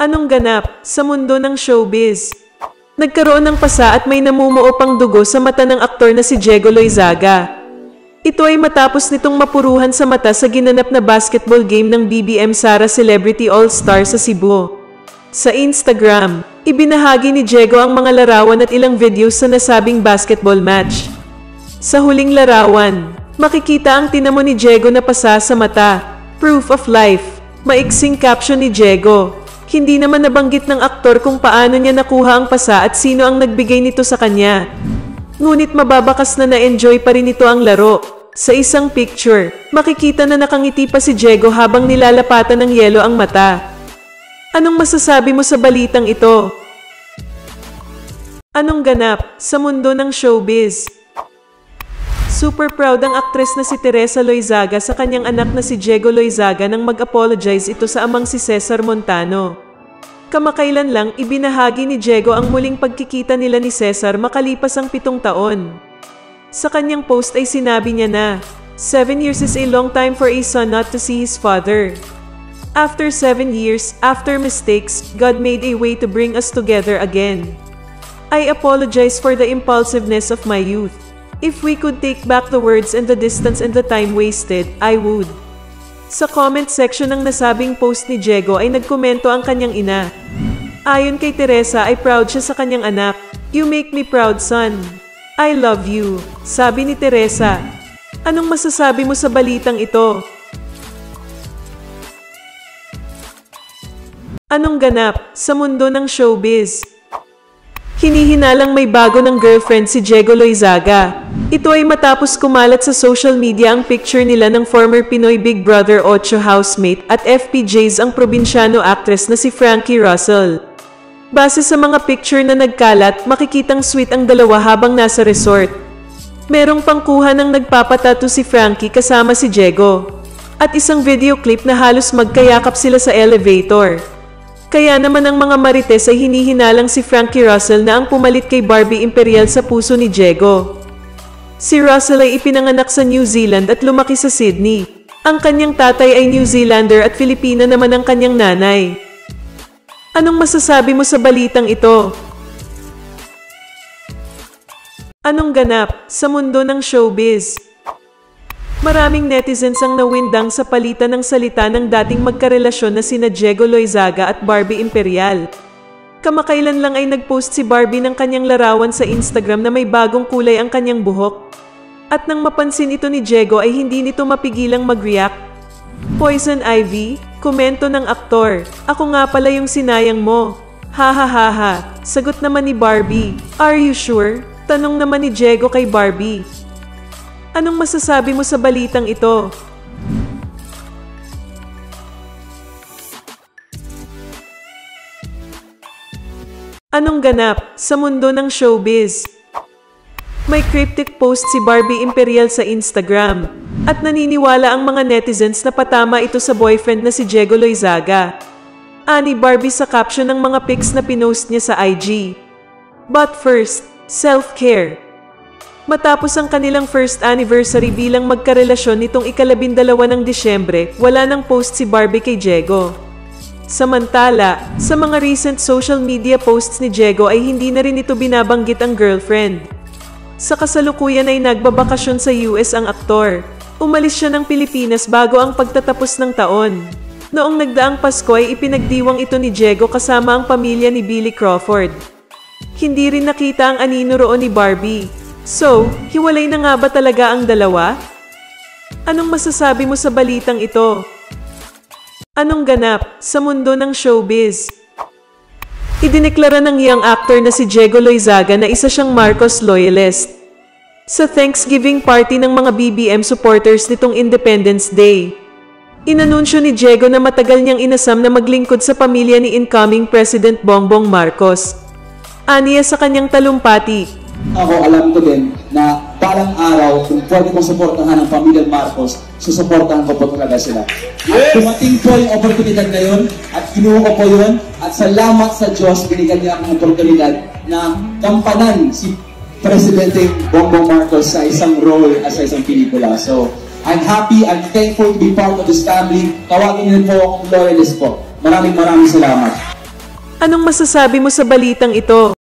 Anong ganap sa mundo ng showbiz? Nagkaroon ng pasa at may namumuo pang dugo sa mata ng aktor na si Diego Loizaga. Ito ay matapos nitong mapuruhan sa mata sa ginanap na basketball game ng BBM Sara Celebrity All-Star sa Cebu. Sa Instagram, ibinahagi ni Diego ang mga larawan at ilang videos sa nasabing basketball match. Sa huling larawan, makikita ang tinamo ni Diego na pasa sa mata, proof of life. Maiksing caption ni Diego. Hindi naman nabanggit ng aktor kung paano niya nakuha ang pasa at sino ang nagbigay nito sa kanya. Ngunit mababakas na na-enjoy pa rin ito ang laro. Sa isang picture, makikita na nakangiti pa si Diego habang nilalapatan ng yelo ang mata. Anong masasabi mo sa balitang ito? Anong ganap sa mundo ng showbiz? Super proud ang aktres na si Teresa Loizaga sa kanyang anak na si Diego Loizaga nang mag-apologize ito sa amang si Cesar Montano. Kamakailan lang ibinahagi ni Diego ang muling pagkikita nila ni Cesar makalipas ang 7 taon. Sa kanyang post ay sinabi niya na, 7 years is a long time for a son not to see his father. After 7 years, after mistakes, God made a way to bring us together again. I apologize for the impulsiveness of my youth. If we could take back the words and the distance and the time wasted, I would. Sa comment section ng nasabing post ni Diego ay nagkomento ang kanyang ina. Ayon kay Teresa ay proud siya sa kanyang anak. You make me proud, son. I love you, sabi ni Teresa. Anong masasabi mo sa balitang ito? Anong ganap sa mundo ng showbiz? Hinihinalang may bago ng girlfriend si Diego Loizaga. Ito ay matapos kumalat sa social media ang picture nila ng former Pinoy Big Brother 8 housemate at FPJs ang probinsyano actress na si Frankie Russell. Base sa mga picture na nagkalat, makikitang sweet ang dalawa habang nasa resort. Merong pangkuha ng nagpapatato si Frankie kasama si Diego. At isang video clip na halos magkayakap sila sa elevator. Kaya naman ang mga marites ay hinihinalang si Frankie Russell na ang pumalit kay Barbie Imperial sa puso ni Diego. Si Russell ay ipinanganak sa New Zealand at lumaki sa Sydney. Ang kanyang tatay ay New Zealander at Filipina naman ang kanyang nanay. Anong masasabi mo sa balitang ito? Anong ganap sa mundo ng showbiz? Maraming netizens ang nawindang sa palitan ng salita ng dating magkarelasyon na sina Diego Loizaga at Barbie Imperial. Kamakailan lang ay nagpost si Barbie ng kanyang larawan sa Instagram na may bagong kulay ang kanyang buhok. At nang mapansin ito ni Diego ay hindi nito mapigilang mag-react. Poison Ivy, komento ng aktor, ako nga pala yung sinayang mo. Ha ha ha ha, sagot naman ni Barbie. Are you sure? Tanong naman ni Diego kay Barbie. Anong masasabi mo sa balitang ito? Anong ganap sa mundo ng showbiz? May cryptic post si Barbie Imperial sa Instagram at naniniwala ang mga netizens na patama ito sa boyfriend na si Diego Loizaga. Ani Barbie sa caption ng mga pics na pinost niya sa IG. But first, self-care. Matapos ang kanilang first anniversary bilang magkarelasyon nitong ika-12 ng Disyembre, wala nang post si Barbie kay Diego. Samantala, sa mga recent social media posts ni Diego ay hindi na rin ito binabanggit ang girlfriend. Sa kasalukuyan ay nagbabakasyon sa US ang aktor. Umalis siya ng Pilipinas bago ang pagtatapos ng taon. Noong nagdaang Pasko ay ipinagdiwang ito ni Diego kasama ang pamilya ni Billy Crawford. Hindi rin nakita ang anino roon ni Barbie. So, hiwalay na nga ba talaga ang dalawa? Anong masasabi mo sa balitang ito? Anong ganap sa mundo ng showbiz? Idineklara ng young actor na si Diego Loizaga na isa siyang Marcos loyalist. Sa Thanksgiving party ng mga BBM supporters nitong Independence Day, inanunsyo ni Diego na matagal niyang inasam na maglingkod sa pamilya ni incoming President Bongbong Marcos. Aniya sa kanyang talumpati, ako alam ko din na balang araw kung pwede kong suportahan ang pamilya Marcos, susuportahan ko po talaga sila. At dumating po yung oportunidad na yun at kinuha ko po yun at salamat sa Diyos binigyan niya akong oportunidad na gampanan si Presidente Bongbong Marcos sa isang role at sa isang pelikula. So, I'm happy, I'm thankful to be part of this family. Tawagin niyo po akong loyalist po. Maraming salamat. Anong masasabi mo sa balitang ito?